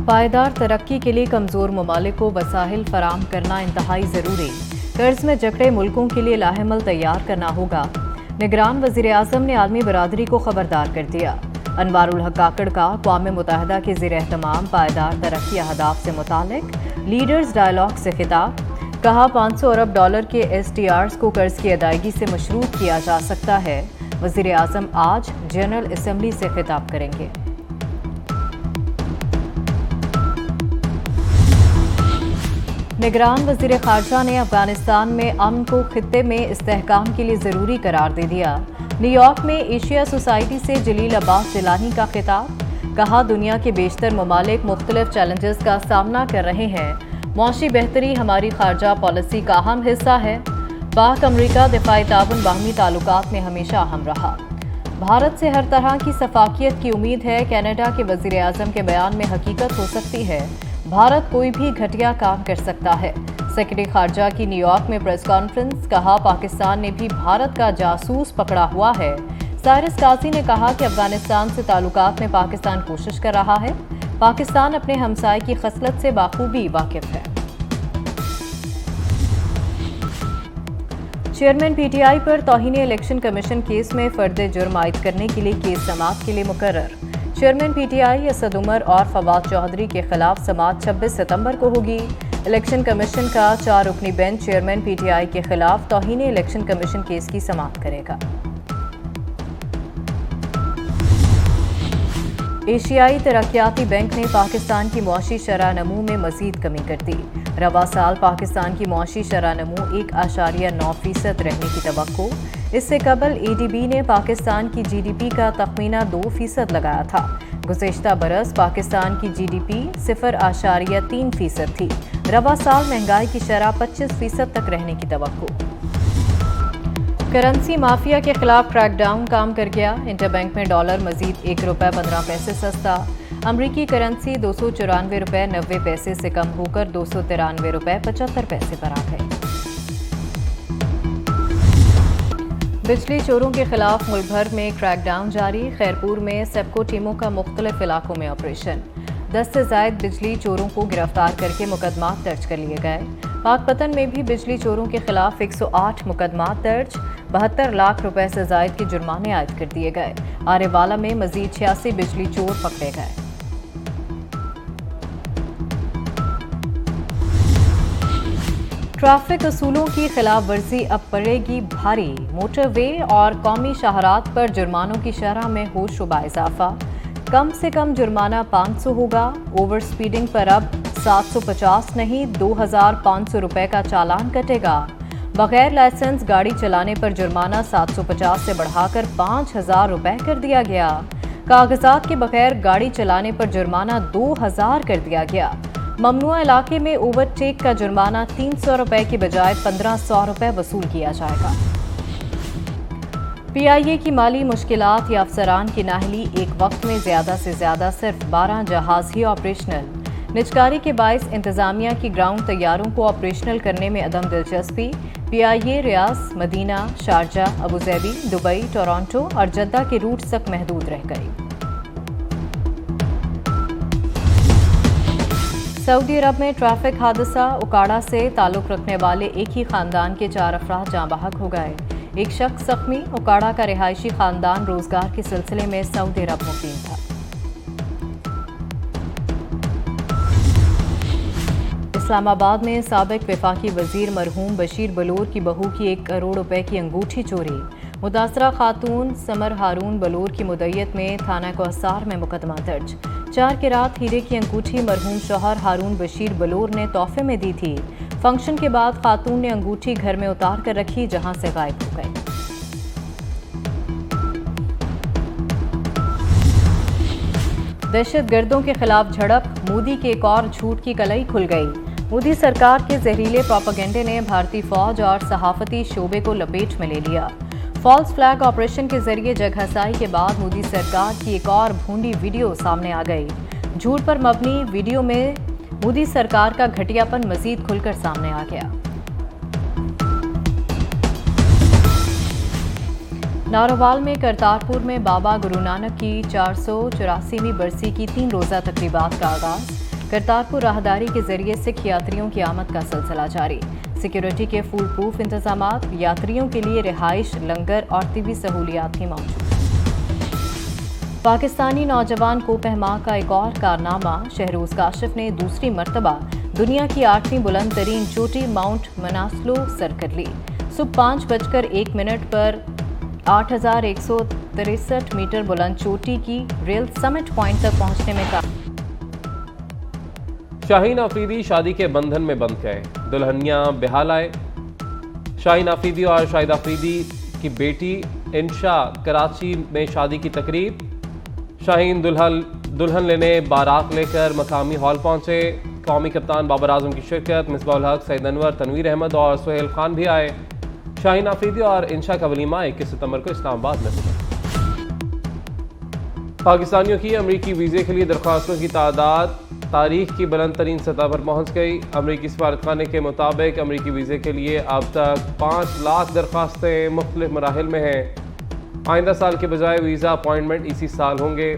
पायदार तरक्की के लिए कमज़ोर ममालिक को वसाइल फराम करना इंतहाई ज़रूरी। कर्ज में जकड़े मुल्कों के लिए लाहेमल तैयार करना होगा। निगरान वज़ीर आज़म ने आलमी बरादरी को खबरदार कर दिया। अनवारुल हक काकड़ का अक़वाम मुत्तहिदा के ज़ेर एहतमाम पायदार तरक्की अहदाफ से मुतालिक लीडर्स डायलॉग से खिताब। कहा 500 अरब डॉलर के SDRs को कर्ज की अदायगी से मशरूत किया जा सकता है। वज़ीर आज़म आज जनरल असम्बली से खिताब करेंगे। निगरान वज़ीर ख़ारजा ने अफगानिस्तान में अमन को खित्ते में इस्तेहकाम के लिए ज़रूरी करार दे दिया। न्यूयॉर्क में एशिया सोसाइटी से जलील अब्बास जिलानी का खिताब। कहा दुनिया के बेशतर ममालिक मुख्तलिफ चैलेंजेस का सामना कर रहे हैं। मौशी बेहतरी हमारी खारजा पॉलिसी का अहम हिस्सा है। पाक अमरीका दिफाई ताउन बाहमी ताल्लुकात में हमेशा अहम रहा। भारत से हर तरह की सफाकियत की उम्मीद है। कनाडा के वज़ीर आज़म के बयान में हकीकत हो सकती है। भारत कोई भी घटिया काम कर सकता है। सेक्रेटरी खारजा की न्यूयॉर्क में प्रेस कॉन्फ्रेंस। कहा पाकिस्तान ने भी भारत का जासूस पकड़ा हुआ है। साइरस काजी ने कहा कि अफगानिस्तान से ताल्लुकात में पाकिस्तान कोशिश कर रहा है। पाकिस्तान अपने हमसाये की खसलत से बाखूबी वाकिफ है। चेयरमैन PTI पर तौहीन इलेक्शन कमीशन केस में फर्द जुर्म आयद करने के लिए केस समाअत के लिए मुकर्रर। चेयरमैन PTI असद उमर और फवाद चौधरी के खिलाफ समाअत 26 सितंबर को होगी। इलेक्शन कमीशन का 4 रुकनी बेंच चेयरमैन PTI के खिलाफ तौहीन इलेक्शन कमीशन केस की समाअत करेगा। एशियाई तरक्याती बैंक ने पाकिस्तान की मुआशी शरह नमू में मजीद कमी कर दी। रवा साल पाकिस्तान की मुआशी शरह नमू 1.9% रहने की तवक्को। इससे कबल ADB ने पाकिस्तान की GDP का तखमीना 2% लगाया था। गुज़िश्ता बरस पाकिस्तान की GDP 0.3% थी। रवा साल महंगाई की शरह 25% तक रहने की तवक्को। करेंसी माफिया के खिलाफ क्रैकडाउन काम कर गया। इंटरबैंक में डॉलर मजीद ₹1.15 सस्ता। अमरीकी करेंसी ₹294.90 से कम होकर ₹293.75 पर आ गई। बिजली चोरों के खिलाफ मुल्क भर में क्रैकडाउन जारी। खैरपुर में सेप्को टीमों का मुख्तलिफ इलाकों में ऑपरेशन। 10 से ज़ायद बिजली चोरों को गिरफ्तार करके मुकदमात दर्ज कर लिए गए। पाकपतन में भी बिजली चोरों के खिलाफ 108 मुकदमात दर्ज। 72 लाख रुपए से ज़ायद के जुर्माने आयद कर दिए गए। आरेवाला में मजीद 86 बिजली चोर पकड़े गए। ट्रैफिक असूलों की खिलाफ वर्जी अब पड़ेगी भारी। मोटरवे और कौमी शाहरात पर जुर्मानों की शरह में हो शुबा इजाफा। कम से कम जुर्माना 500 होगा। ओवर स्पीडिंग पर अब 750 नहीं 2500 रुपए का चालान कटेगा। बगैर लाइसेंस गाड़ी चलाने पर जुर्माना 750 से बढ़ाकर 5000 रुपए कर दिया गया। कागजात के बगैर गाड़ी चलाने पर जुर्माना 2000 कर दिया गया। ममनुआ इलाके में ओवरटेक का जुर्माना 300 रुपए की बजाय 1500 रुपए वसूल किया जाएगा। PIA की माली मुश्किलात या अफसरान की नाहली। एक वक्त में ज्यादा से ज्यादा सिर्फ 12 जहाज ही ऑपरेशनल। निजकारी के बाइस इंतजामिया की ग्राउंड तैयारों को ऑपरेशनल करने में अदम दिलचस्पी। PIA रियाज, मदीना, शारजाह, अबूजैबी, दुबई, टोरंटो और जद्दा के रूट्स तक महदूद रह गई। सऊदी अरब में ट्रैफिक हादसा। उकाड़ा से ताल्लुक रखने वाले एक ही खानदान के 4 अफराद जाँ बहक हो गए। एक शख्स जख्मी। उकाड़ा का रिहायशी खानदान रोजगार के सिलसिले में सऊदी अरब मुकीम था। इस्लामाबाद में साबिक वफाकी वजीर मरहूम बशीर बलोर की बहू की 1 करोड़ रुपए की अंगूठी चोरी। मुतासरा खातून समर हारून बलोर की मुद्दत में थाना कोहसार में मुकदमा दर्ज। 4 की रात हीरे की अंगूठी मरहूम शौहर हारून बशीर बलोर ने तोहफे में दी थी। फंक्शन के बाद खातून ने अंगूठी घर में उतार कर रखी, जहां से गायब हो गई। दहशतगर्दों के खिलाफ झड़प। मोदी के एक और झूठ की कलई खुल गई। मोदी सरकार के जहरीले प्रोपेगेंडे ने भारतीय फौज और सहाफती शोबे को लपेट में ले लिया। फॉल्स फ्लैग ऑपरेशन के जरिए जगहसाई के बाद मोदी सरकार की एक और भूंडी वीडियो सामने आ गई। झूठ पर मबनी वीडियो में मोदी सरकार का घटियापन मजीद खुलकर सामने आ गया। नारोवाल में करतारपुर में बाबा गुरु नानक की 484वीं बरसी की 3 रोज़ा तकरीबात का आगाज। करतारपुर राहदारी के जरिए सिख यात्रियों की आमद का सिलसिला जारी। सिक्योरिटी के फुल प्रूफ इंतजामात, यात्रियों के लिए रिहाइश, लंगर और तिबी सहूलियात भी मौजूद। पाकिस्तानी नौजवान कोपह माह का एक और कारनामा, शहरोज काशिफ ने दूसरी मर्तबा दुनिया की 8वीं बुलंद तरीन चोटी माउंट मनास्लो सर कर ली। सुबह 5:01 पर 8,163 मीटर बुलंद चोटी की रेल समिट पॉइंट तक पहुंचने में शाहीन आफरीदी शादी के बंधन में बंध गए, दुल्हनिया बेहाल आए। शाहीन आफरीदी और शाहिद आफरीदी की बेटी इंशा कराची में शादी की तकरीब। शाहीन दुल्हन लेने बारात लेकर मकामी हॉल पहुंचे। कौमी कप्तान बाबर आजम की शिरकत, मिसबाहुल हक, सईद अनवर, तनवीर अहमद और सुहेल खान भी आए। शाहीन आफरीदी और इंशा का वलीमा 21 सितंबर को इस्लामाबाद में हुआ। पाकिस्तानियों की अमरीकी वीज़े के लिए दरख्वास्तों की तादाद तारीख की बुलंद तरीन सतह पर पहुँच गई। अमरीकी सफारतखाने के मुताबिक अमरीकी वीज़े के लिए अब तक 5 लाख दरख्वास्तें मुख्तलिफ मराहिल में हैं। आइंदा साल के बजाय वीज़ा अपॉइंटमेंट इसी साल होंगे।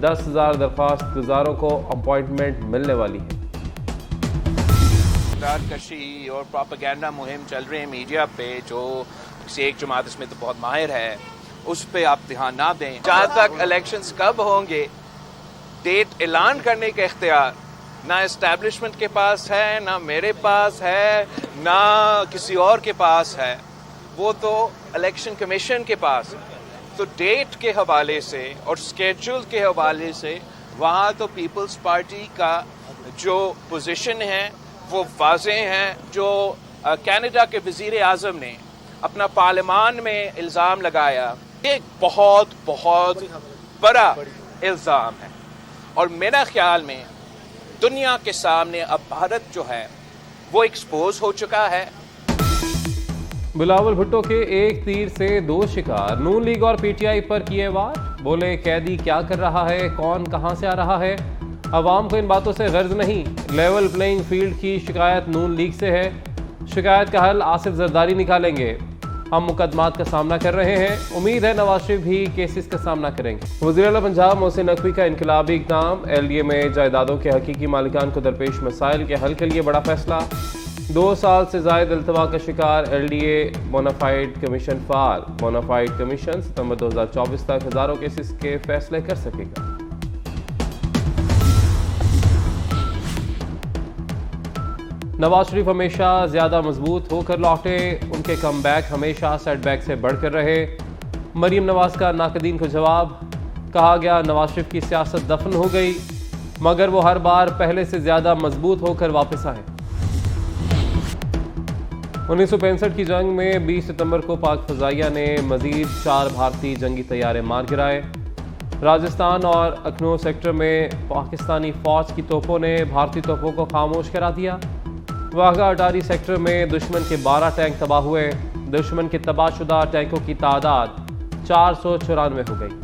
10,000 दरख्वास्त गुजारों को अपॉइंटमेंट मिलने वाली है। कशी और प्रोपेगेंडा मुहिम चल रही है मीडिया पे, जो शेख जमात इसमें तो बहुत माहिर है, उस पे आप ध्यान ना दें। जहाँ तक इलेक्शंस कब होंगे, डेट ऐलान करने का इख्तियार ना इस्टेब्लिशमेंट के पास है, ना मेरे पास है, ना किसी और के पास है, वो तो इलेक्शन कमीशन के पास है। तो डेट के हवाले से और स्केड्यूल के हवाले से वहाँ तो पीपल्स पार्टी का जो पोजीशन है वो वाज़े हैं। जो कनाडा के वज़ीर आज़म ने अपना पार्लियामान में इल्ज़ाम लगाया, एक बहुत बहुत बड़ा इल्ज़ाम है और मेरा ख्याल में दुनिया के सामने अब भारत जो है वो एक्सपोज हो चुका है। बिलावल भुट्टो के एक तीर से 2 शिकार, नून लीग और पीटीआई पर किए वार। बोले कैदी क्या कर रहा है, कौन कहां से आ रहा है, अवाम को इन बातों से गर्ज नहीं। लेवल प्लेइंग फील्ड की शिकायत नून लीग से है, शिकायत का हल आसिफ जरदारी निकालेंगे। हम मुकदमात का सामना कर रहे हैं, उम्मीद है नवाज शरीफ भी केसेस का सामना करेंगे। वज़ीर आला पंजाब मोहसिन नकवी का इनकलाबी इक़दाम, LDA में जायदादों के हकीकी मालिकान को दरपेश मसाइल के हल के लिए बड़ा फैसला। 2 साल से ज़ायद अल्तवा का शिकार LDA बोनाफाइड कमीशन फाल। बोनाफाइड कमीशन सितंबर 2024 तक हज़ारों केसेस के फैसले कर सकेगा। नवाज शरीफ हमेशा ज़्यादा मजबूत होकर लौटे, उनके कमबैक हमेशा सेटबैक से बढ़कर रहे। मरीम नवाज का नाकदीन को जवाब, कहा गया नवाज शरीफ की सियासत दफन हो गई, मगर वो हर बार पहले से ज़्यादा मजबूत होकर वापस आए। 1965 की जंग में 20 सितंबर को पाक फजाइया ने मजीद 4 भारतीय जंगी तैयारे मार गिराए। राजस्थान और अखनूर सेक्टर में पाकिस्तानी फौज की तोपों ने भारतीय तोपों को खामोश करा दिया। वाघा अटारी सेक्टर में दुश्मन के 12 टैंक तबाह हुए। दुश्मन के तबाहशुदा टैंकों की तादाद 494 हो गई।